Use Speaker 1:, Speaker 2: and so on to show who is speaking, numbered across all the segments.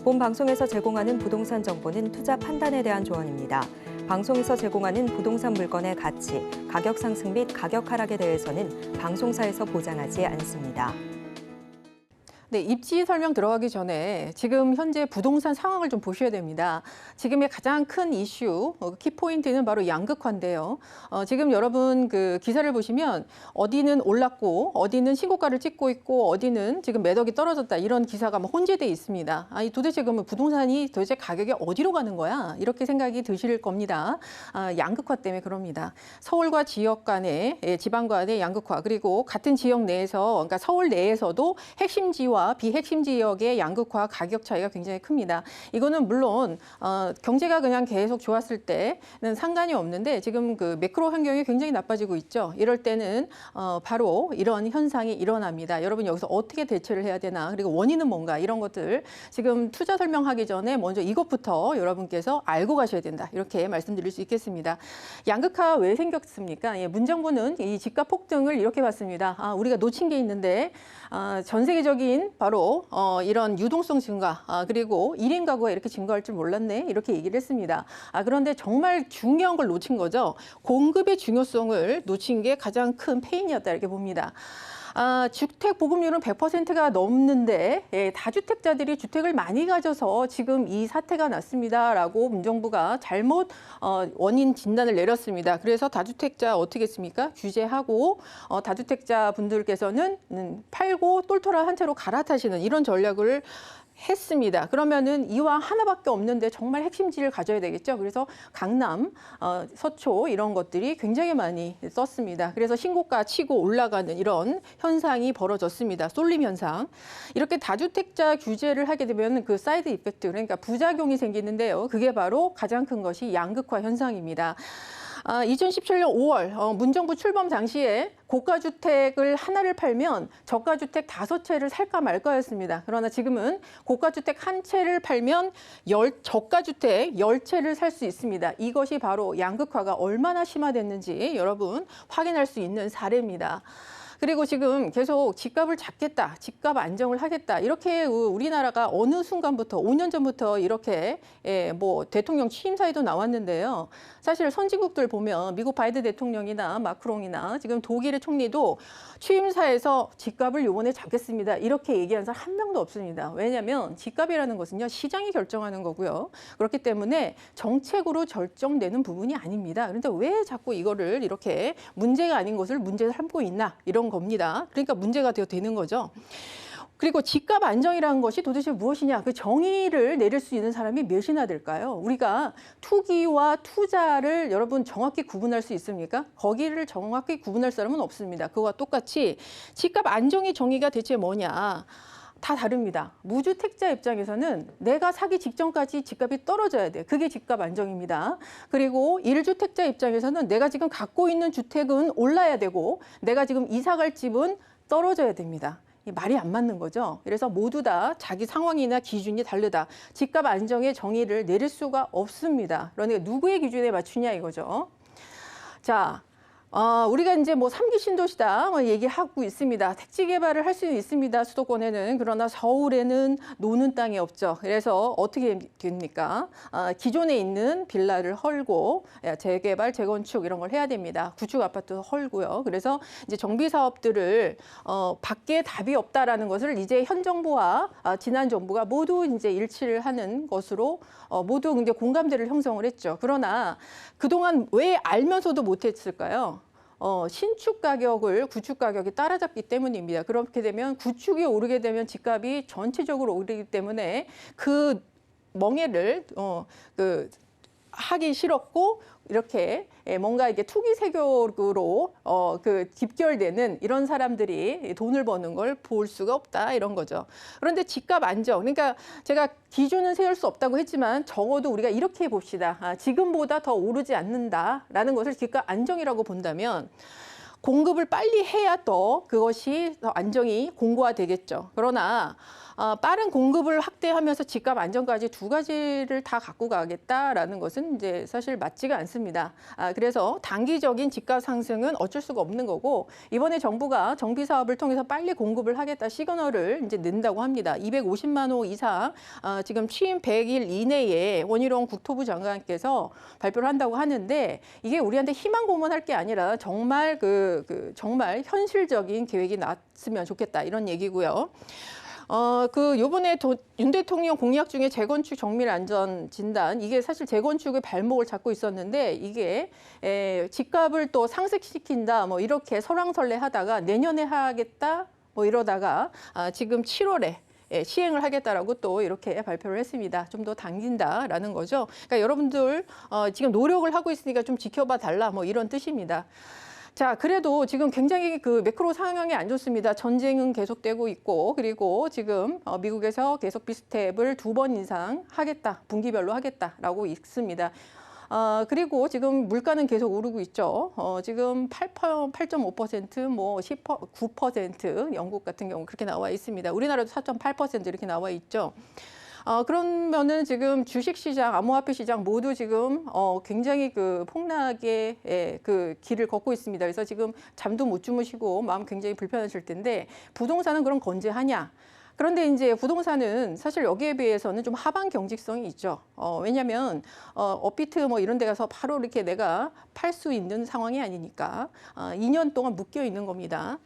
Speaker 1: 본 방송에서 제공하는 부동산 정보는 투자 판단에 대한 조언입니다. 방송에서 제공하는 부동산 물건의 가치, 가격 상승 및 가격 하락에 대해서는 방송사에서 보장하지 않습니다.
Speaker 2: 네, 입지 설명 들어가기 전에 지금 현재 부동산 상황을 좀 보셔야 됩니다. 지금의 가장 큰 이슈, 키포인트는 바로 양극화인데요. 지금 여러분 그 기사를 보시면 어디는 올랐고 어디는 신고가를 찍고 있고 어디는 지금 매덕이 떨어졌다 이런 기사가 막 혼재돼 있습니다. 아니 도대체 그러면 부동산이 도대체 가격이 어디로 가는 거야? 이렇게 생각이 드실 겁니다. 양극화 때문에 그럽니다. 서울과 지역 간의 지방 간의 양극화 그리고 같은 지역 내에서 그러니까 서울 내에서도 핵심지와 비핵심 지역의 양극화 가격 차이가 굉장히 큽니다. 이거는 물론 경제가 그냥 계속 좋았을 때는 상관이 없는데 지금 그 매크로 환경이 굉장히 나빠지고 있죠. 이럴 때는 바로 이런 현상이 일어납니다. 여러분 여기서 어떻게 대처를 해야 되나 그리고 원인은 뭔가 이런 것들 지금 투자 설명하기 전에 먼저 이것부터 여러분께서 알고 가셔야 된다. 이렇게 말씀드릴 수 있겠습니다. 양극화 왜 생겼습니까? 문정부는 이 집값 폭등을 이렇게 봤습니다. 우리가 놓친 게 있는데 전 세계적인 바로 이런 유동성 증가 그리고 1인 가구가 이렇게 증가할 줄 몰랐네 이렇게 얘기를 했습니다. 그런데 정말 중요한 걸 놓친 거죠. 공급의 중요성을 놓친 게 가장 큰 페인이었다 이렇게 봅니다. 주택 보급률은 100%가 넘는데 다주택자들이 주택을 많이 가져서 지금 이 사태가 났습니다라고 문정부가 잘못 원인 진단을 내렸습니다. 그래서 다주택자 어떻게 했습니까? 규제하고 다주택자 분들께서는 팔고 똘똘한 한 채로 갈아타시는 이런 전략을 했습니다. 그러면은 이왕 하나밖에 없는데 정말 핵심지를 가져야 되겠죠. 그래서 강남, 서초 이런 것들이 굉장히 많이 썼습니다. 그래서 신고가 치고 올라가는 이런 현상이 벌어졌습니다. 쏠림 현상. 이렇게 다주택자 규제를 하게 되면 그 사이드 이펙트, 그러니까 부작용이 생기는데요. 그게 바로 가장 큰 것이 양극화 현상입니다. 2017년 5월 문정부 출범 당시에 고가주택을 하나를 팔면 저가주택 5채를 살까 말까였습니다. 그러나 지금은 고가주택 한 채를 팔면 저가주택 10채를 살 수 있습니다. 이것이 바로 양극화가 얼마나 심화됐는지 여러분 확인할 수 있는 사례입니다. 그리고 지금 계속 집값을 잡겠다, 집값 안정을 하겠다 이렇게 우리나라가 어느 순간부터 5년 전부터 이렇게 뭐 대통령 취임사에도 나왔는데요. 사실 선진국들 보면 미국 바이든 대통령이나 마크롱이나 지금 독일의 총리도 취임사에서 집값을 이번에 잡겠습니다. 이렇게 얘기한 사람 한 명도 없습니다. 왜냐하면 집값이라는 것은요 시장이 결정하는 거고요. 그렇기 때문에 정책으로 결정되는 부분이 아닙니다. 그런데 왜 자꾸 이거를 이렇게 문제가 아닌 것을 문제 삼고 있나 이런 겁니다. 그러니까 문제가 되는 거죠. 그리고 집값 안정이라는 것이 도대체 무엇이냐? 그 정의를 내릴 수 있는 사람이 몇이나 될까요? 우리가 투기와 투자를 여러분 정확히 구분할 수 있습니까? 거기를 정확히 구분할 사람은 없습니다. 그와 똑같이 집값 안정의 정의가 대체 뭐냐? 다 다릅니다. 무주택자 입장에서는 내가 사기 직전까지 집값이 떨어져야 돼. 그게 집값 안정입니다. 그리고 1주택자 입장에서는 내가 지금 갖고 있는 주택은 올라야 되고 내가 지금 이사 갈 집은 떨어져야 됩니다. 말이 안 맞는 거죠. 그래서 모두 다 자기 상황이나 기준이 다르다. 집값 안정의 정의를 내릴 수가 없습니다. 그러니까 누구의 기준에 맞추냐 이거죠. 자. 우리가 이제 뭐 3기 신도시다 얘기하고 있습니다. 택지 개발을 할 수 있습니다. 수도권에는. 그러나 서울에는 노는 땅이 없죠. 그래서 어떻게 됩니까? 기존에 있는 빌라를 헐고 재개발, 재건축 이런 걸 해야 됩니다. 구축 아파트도 헐고요. 그래서 이제 정비 사업들을 밖에 답이 없다라는 것을 이제 현 정부와 지난 정부가 모두 이제 일치를 하는 것으로 모두 이제 공감대를 형성을 했죠. 그러나 그동안 왜 알면서도 못했을까요? 신축 가격을 구축 가격이 따라잡기 때문입니다. 그렇게 되면 구축이 오르게 되면 집값이 전체적으로 오르기 때문에 그 멍해를 하기 싫었고 이렇게 뭔가 이게 투기 세력으로 집결되는 이런 사람들이 돈을 버는 걸 볼 수가 없다 이런 거죠. 그런데 집값 안정, 그러니까 제가 기준은 세울 수 없다고 했지만 적어도 우리가 이렇게 봅시다. 지금보다 더 오르지 않는다라는 것을 집값 안정이라고 본다면 공급을 빨리 해야 또 그것이 더 안정이 공고화되겠죠. 그러나 빠른 공급을 확대하면서 집값 안정까지 두 가지를 다 갖고 가겠다라는 것은 이제 사실 맞지가 않습니다. 그래서 단기적인 집값 상승은 어쩔 수가 없는 거고, 이번에 정부가 정비 사업을 통해서 빨리 공급을 하겠다 시그널을 이제 낸다고 합니다. 250만 호 이상 지금 취임 100일 이내에 원희룡 국토부 장관께서 발표를 한다고 하는데, 이게 우리한테 희망 고문할 게 아니라 정말 정말 현실적인 계획이 나왔으면 좋겠다 이런 얘기고요. 요번에 윤 대통령 공약 중에 재건축 정밀 안전 진단, 이게 사실 재건축의 발목을 잡고 있었는데, 이게 집값을 또 상승시킨다 뭐 이렇게 설왕설래 하다가 내년에 하겠다 뭐 이러다가 지금 7월에 시행을 하겠다라고 또 이렇게 발표를 했습니다. 좀 더 당긴다라는 거죠. 그러니까 여러분들 지금 노력을 하고 있으니까 좀 지켜봐 달라 뭐 이런 뜻입니다. 자, 그래도 지금 굉장히 매크로 상황이 안 좋습니다. 전쟁은 계속되고 있고, 그리고 지금 미국에서 계속 비스텝을 2번 이상 하겠다, 분기별로 하겠다라고 있습니다. 그리고 지금 물가는 계속 오르고 있죠. 지금 8.5%, 뭐 9% 영국 같은 경우 그렇게 나와 있습니다. 우리나라도 4.8% 이렇게 나와 있죠. 그러면은 지금 주식시장, 암호화폐 시장 모두 지금 굉장히 폭락의 길을 걷고 있습니다. 그래서 지금 잠도 못 주무시고 마음 굉장히 불편하실 텐데, 부동산은 그럼 건재하냐? 그런데 이제 부동산은 사실 여기에 비해서는 좀 하방 경직성이 있죠. 왜냐하면 업비트 뭐 이런 데 가서 바로 이렇게 내가 팔 수 있는 상황이 아니니까 2년 동안 묶여 있는 겁니다.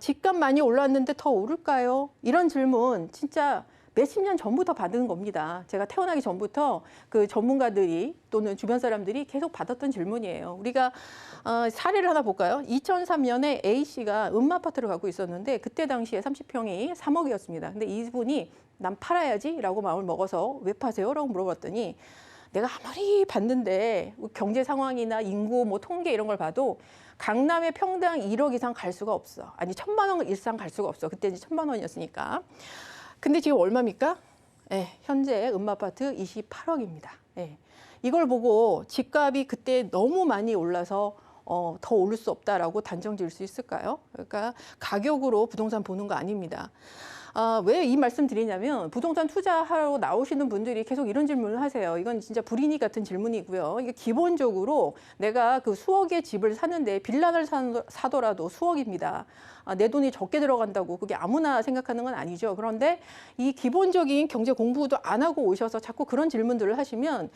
Speaker 2: 집값 많이 올랐는데 더 오를까요? 이런 질문 진짜 몇십 년 전부터 받은 겁니다. 제가 태어나기 전부터 그 전문가들이 또는 주변 사람들이 계속 받았던 질문이에요. 우리가 사례를 하나 볼까요? 2003년에 A씨가 음마아파트를 갖고 있었는데, 그때 당시에 30평이 3억이었습니다. 근데 이분이 난 팔아야지 라고 마음을 먹어서 왜 파세요? 라고 물어봤더니, 내가 아무리 봤는데 경제 상황이나 인구 뭐 통계 이런 걸 봐도 강남에 평당 1억 이상 갈 수가 없어. 아니 1,000만 원 이상 갈 수가 없어. 그때 이제 1,000만 원이었으니까. 근데 지금 얼마입니까? 현재 음마아파트 28억입니다. 이걸 보고 집값이 그때 너무 많이 올라서 더 오를 수 없다라고 단정 지을 수 있을까요? 그러니까 가격으로 부동산 보는 거 아닙니다. 왜 이 말씀 드리냐면, 부동산 투자하러 나오시는 분들이 계속 이런 질문을 하세요. 이건 진짜 불인이 같은 질문이고요. 이게 기본적으로 내가 수억의 집을 사는데 빌라를 사더라도 수억입니다. 내 돈이 적게 들어간다고 그게 아무나 생각하는 건 아니죠. 그런데 이 기본적인 경제 공부도 안 하고 오셔서 자꾸 그런 질문들을 하시면,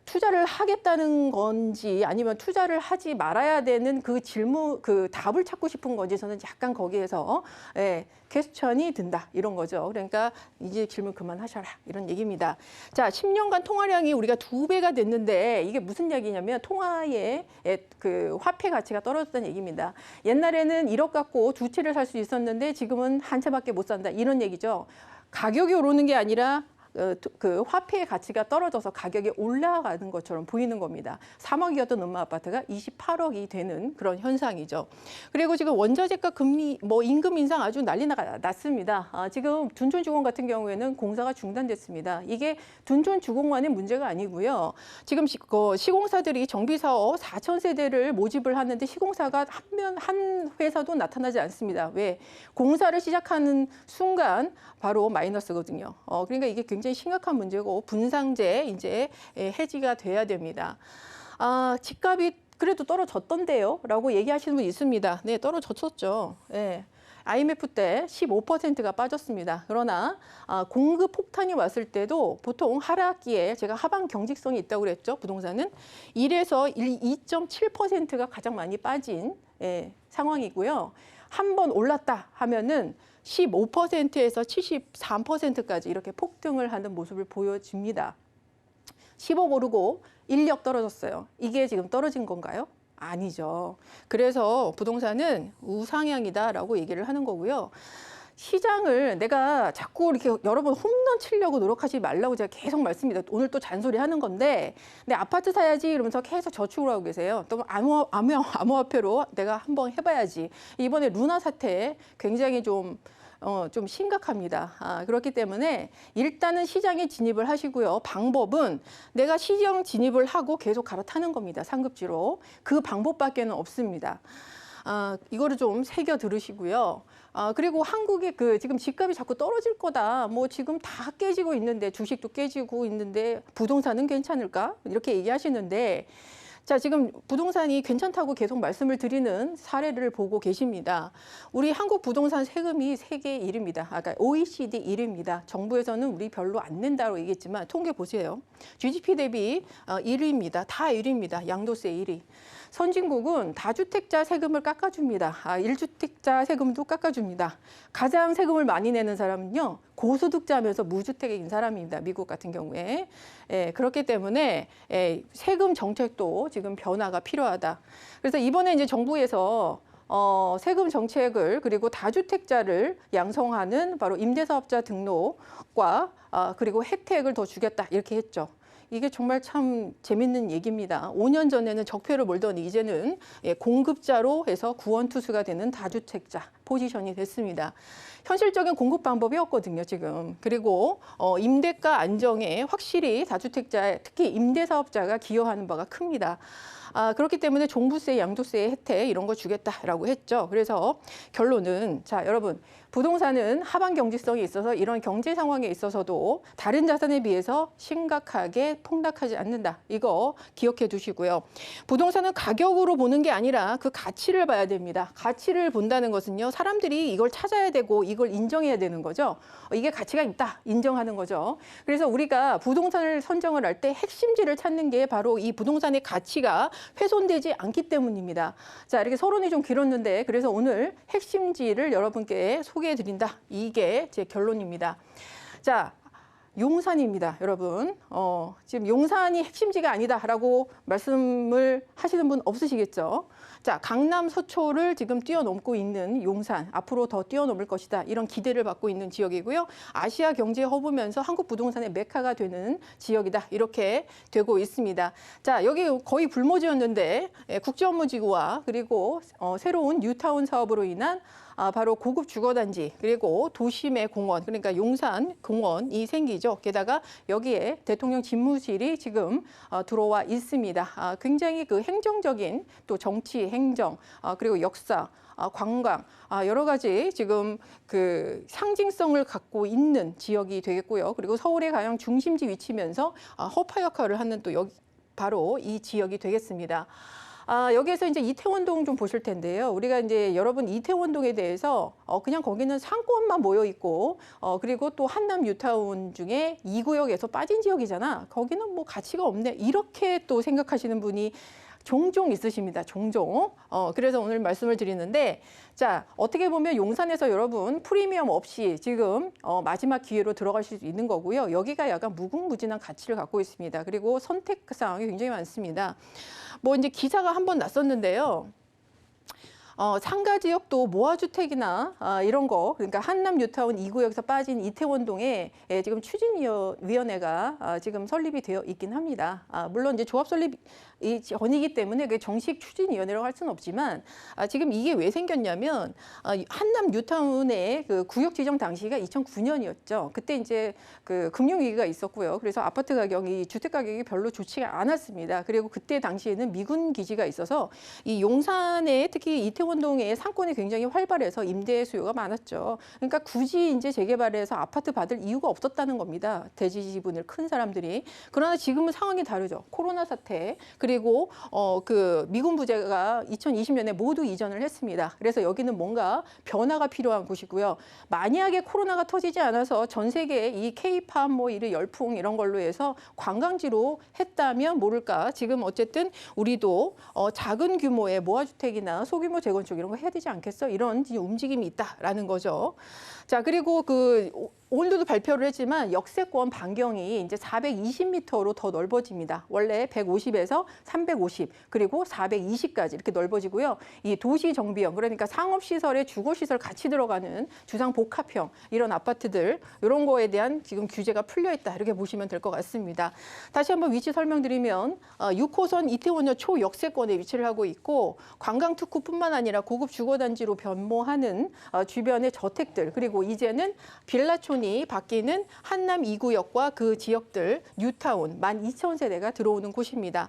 Speaker 2: 투자를 하겠다는 건지 아니면 투자를 하지 말아야 되는 그 질문, 답을 찾고 싶은 건지, 저는 약간 거기에서 퀘스천이 든다 이런 거죠. 그러니까 이제 질문 그만하셔라 이런 얘기입니다. 자, 10년간 통화량이 우리가 2배가 됐는데, 이게 무슨 얘기냐면 통화의 화폐 가치가 떨어졌다는 얘기입니다. 옛날에는 1억 갖고 2채를 살 수 있었는데 지금은 한 채밖에 못 산다 이런 얘기죠. 가격이 오르는 게 아니라 화폐의 가치가 떨어져서 가격이 올라가는 것처럼 보이는 겁니다. 3억이었던 음마아파트가 28억이 되는 그런 현상이죠. 그리고 지금 원자재가 금리, 임금 인상 아주 난리 났습니다. 지금 둔촌주공 같은 경우에는 공사가 중단됐습니다. 이게 둔촌주공만의 문제가 아니고요. 지금 시공사들이 정비사업 4,000세대를 모집을 하는데 시공사가 한 회사도 나타나지 않습니다. 왜? 공사를 시작하는 순간 바로 마이너스거든요. 그러니까 이게 굉장히 심각한 문제고, 분상제 이제 해지가 돼야 됩니다. 집값이 그래도 떨어졌던데요? 라고 얘기하시는 분 있습니다. 네, 떨어졌었죠. IMF 때 15%가 빠졌습니다. 그러나 공급 폭탄이 왔을 때도 보통 하락기에, 제가 하방 경직성이 있다고 그랬죠. 부동산은 1에서 2.7%가 가장 많이 빠진 상황이고요. 한 번 올랐다 하면은 15%에서 73%까지 이렇게 폭등을 하는 모습을 보여줍니다. 10억 오르고 1억 떨어졌어요. 이게 지금 떨어진 건가요? 아니죠. 그래서 부동산은 우상향이다라고 얘기를 하는 거고요. 시장을 내가 자꾸 이렇게 여러 번 홈런 치려고 노력하지 말라고 제가 계속 말씀드립니다. 오늘 또 잔소리 하는 건데, 내 아파트 사야지 이러면서 계속 저축을 하고 계세요. 또 암호화폐로 내가 한번 해봐야지. 이번에 루나 사태 굉장히 좀 심각합니다. 그렇기 때문에 일단은 시장에 진입을 하시고요. 방법은 내가 시장 진입을 하고 계속 갈아타는 겁니다. 상급지로. 그 방법밖에는 없습니다. 이거를 좀 새겨 들으시고요. 그리고 한국의 지금 집값이 자꾸 떨어질 거다. 뭐 지금 다 깨지고 있는데 주식도 깨지고 있는데 부동산은 괜찮을까? 이렇게 얘기하시는데 자, 지금 부동산이 괜찮다고 계속 말씀을 드리는 사례를 보고 계십니다. 우리 한국 부동산 세금이 세계 1위입니다. 아까 OECD 1위입니다. 정부에서는 우리 별로 안 낸다고 얘기했지만 통계 보세요. GDP 대비 1위입니다. 다 1위입니다. 양도세 1위. 선진국은 다주택자 세금을 깎아줍니다. 1주택자 세금도 깎아줍니다. 가장 세금을 많이 내는 사람은요, 고소득자면서 무주택인 사람입니다. 미국 같은 경우에. 그렇기 때문에 세금 정책도 지금 변화가 필요하다. 그래서 이번에 이제 정부에서 세금 정책을 그리고 다주택자를 양성하는 바로 임대사업자 등록과 그리고 혜택을 더 주겠다 이렇게 했죠. 이게 정말 참 재밌는 얘기입니다. 5년 전에는 적폐를 몰더니 이제는 공급자로 해서 구원투수가 되는 다주택자 포지션이 됐습니다. 현실적인 공급 방법이 없거든요, 지금. 그리고 임대가 안정에 확실히 다주택자에 특히 임대사업자가 기여하는 바가 큽니다. 그렇기 때문에 종부세, 양도세 혜택 이런 거 주겠다라고 했죠. 그래서 결론은 자, 여러분 부동산은 하방 경직성이 있어서 이런 경제 상황에 있어서도 다른 자산에 비해서 심각하게 폭락하지 않는다. 이거 기억해 두시고요. 부동산은 가격으로 보는 게 아니라 그 가치를 봐야 됩니다. 가치를 본다는 것은요. 사람들이 이걸 찾아야 되고 이걸 인정해야 되는 거죠. 이게 가치가 있다. 인정하는 거죠. 그래서 우리가 부동산을 선정을 할 때 핵심지를 찾는 게 바로 이 부동산의 가치가 훼손되지 않기 때문입니다. 자, 이렇게 서론이 좀 길었는데 그래서 오늘 핵심지를 여러분께 소개해 드린다. 이게 제 결론입니다. 자, 용산입니다, 여러분. 지금 용산이 핵심지가 아니다라고 말씀을 하시는 분 없으시겠죠? 자, 강남 서초를 지금 뛰어넘고 있는 용산, 앞으로 더 뛰어넘을 것이다. 이런 기대를 받고 있는 지역이고요. 아시아 경제 허브면서 한국 부동산의 메카가 되는 지역이다. 이렇게 되고 있습니다. 자, 여기 거의 불모지였는데 국제업무지구와 그리고 새로운 뉴타운 사업으로 인한 바로 고급 주거단지 그리고 도심의 공원 그러니까 용산 공원이 생기죠. 게다가 여기에 대통령 집무실이 지금 들어와 있습니다. 굉장히 그 행정적인 또 정치, 행정 그리고 역사, 관광 여러 가지 지금 그 상징성을 갖고 있는 지역이 되겠고요. 그리고 서울의 가장 중심지 위치면서 허파 역할을 하는 또 여기 바로 이 지역이 되겠습니다. 여기에서 이제 이태원동 좀 보실 텐데요. 우리가 이제 여러분 이태원동에 대해서 그냥 거기는 상권만 모여 있고 그리고 또 한남 뉴타운 중에 2구역에서 빠진 지역이잖아. 거기는 뭐 가치가 없네. 이렇게 또 생각하시는 분이 종종 있으십니다. 종종. 그래서 오늘 말씀을 드리는데 자, 어떻게 보면 용산에서 여러분 프리미엄 없이 지금 마지막 기회로 들어가실 수 있는 거고요. 여기가 약간 무궁무진한 가치를 갖고 있습니다. 그리고 선택 사항이 굉장히 많습니다. 뭐 이제 기사가 한 번 났었는데요. 상가 지역도 모아주택이나 이런 거 그러니까 한남 뉴타운 2구역에서 빠진 이태원동에 지금 추진위원회가 지금 설립이 되어 있긴 합니다. 물론 이제 조합 설립이 전이기 때문에 그게 정식 추진위원회라고 할 수는 없지만 지금 이게 왜 생겼냐면 한남 뉴타운의 그 구역 지정 당시가 2009년이었죠. 그때 이제 그 금융위기가 있었고요. 그래서 아파트 가격이 주택 가격이 별로 좋지가 않았습니다. 그리고 그때 당시에는 미군 기지가 있어서 이 용산에 특히 이태원동의 상권이 굉장히 활발해서 임대 수요가 많았죠. 그러니까 굳이 이제 재개발해서 아파트 받을 이유가 없었다는 겁니다. 대지 지분을 큰 사람들이. 그러나 지금은 상황이 다르죠. 코로나 사태 그리고 그 미군 부재가 2020년에 모두 이전을 했습니다. 그래서 여기는 뭔가 변화가 필요한 곳이고요. 만약에 코로나가 터지지 않아서 전 세계 이 K-팝 뭐 이런 열풍 이런 걸로 해서 관광지로 했다면 모를까. 지금 어쨌든 우리도 작은 규모의 모아주택이나 소규모 재건축 이런 거 해야 되지 않겠어? 이런 움직임이 있다라는 거죠. 자, 그리고 오늘도 발표를 했지만 역세권 반경이 이제 420m로 더 넓어집니다. 원래 150에서 350 그리고 420까지 이렇게 넓어지고요. 이 도시 정비형 그러니까 상업시설에 주거시설 같이 들어가는 주상복합형 이런 아파트들 이런 거에 대한 지금 규제가 풀려 있다 이렇게 보시면 될 것 같습니다. 다시 한번 위치 설명드리면 6호선 이태원역 초역세권에 위치를 하고 있고 관광특구뿐만 아니라 고급 주거단지로 변모하는 주변의 저택들 그리고 이제는 빌라촌 지분이 바뀌는 한남 2구역과 그 지역들 뉴타운 12,000세대가 들어오는 곳입니다.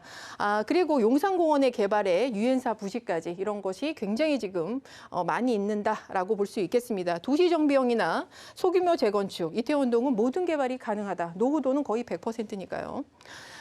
Speaker 2: 그리고 용산공원의 개발에 유엔사 부지까지 이런 것이 굉장히 지금 많이 있는다라고 볼 수 있겠습니다. 도시정비형이나 소규모 재건축, 이태원동은 모든 개발이 가능하다. 노후도는 거의 100%니까요.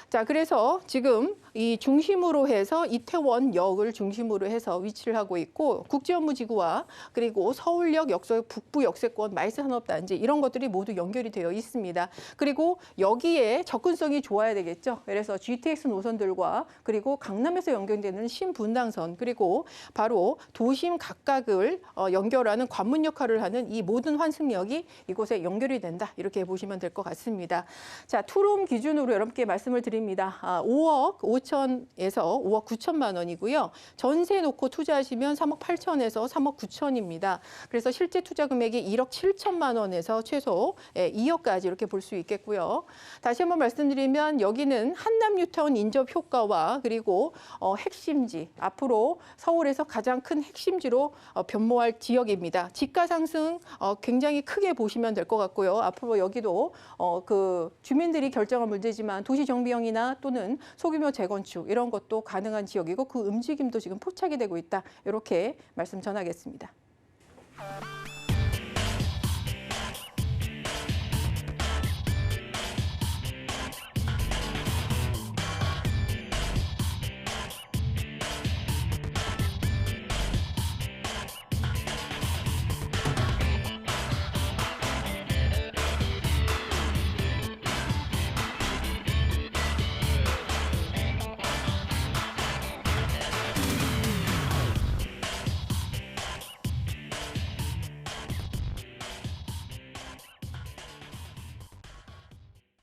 Speaker 2: 자, 그래서 지금 이 중심으로 해서 이태원역을 중심으로 해서 위치를 하고 있고 국제업무지구와 그리고 서울역 역서 북부 역세권 말산업단지 이런 것들이 모두 연결이 되어 있습니다. 그리고 여기에 접근성이 좋아야 되겠죠. 그래서 GTX 노선들과 그리고 강남에서 연결되는 신분당선 그리고 바로 도심 각각을 연결하는 관문 역할을 하는 이 모든 환승역이 이곳에 연결이 된다. 이렇게 보시면 될 것 같습니다. 자, 투룸 기준으로 여러분께 말씀을 드립니다. 5억 5천에서 5억 9천만 원이고요. 전세 놓고 투자하시면 3억 8천에서 3억 9천입니다. 그래서 실제 투자 금액이 1억 7천만 원에서 최소 2억까지 이렇게 볼 수 있겠고요. 다시 한번 말씀드리면 여기는 한남 뉴타운 인접 효과와 그리고 핵심지, 앞으로 서울에서 가장 큰 핵심지로 변모할 지역입니다. 지가 상승 굉장히 크게 보시면 될 것 같고요. 앞으로 여기도 그 주민들이 결정한 문제지만 도시 정비형 이나 또는 소규모 재건축 이런 것도 가능한 지역이고 그 움직임도 지금 포착이 되고 있다. 이렇게 말씀 전하겠습니다.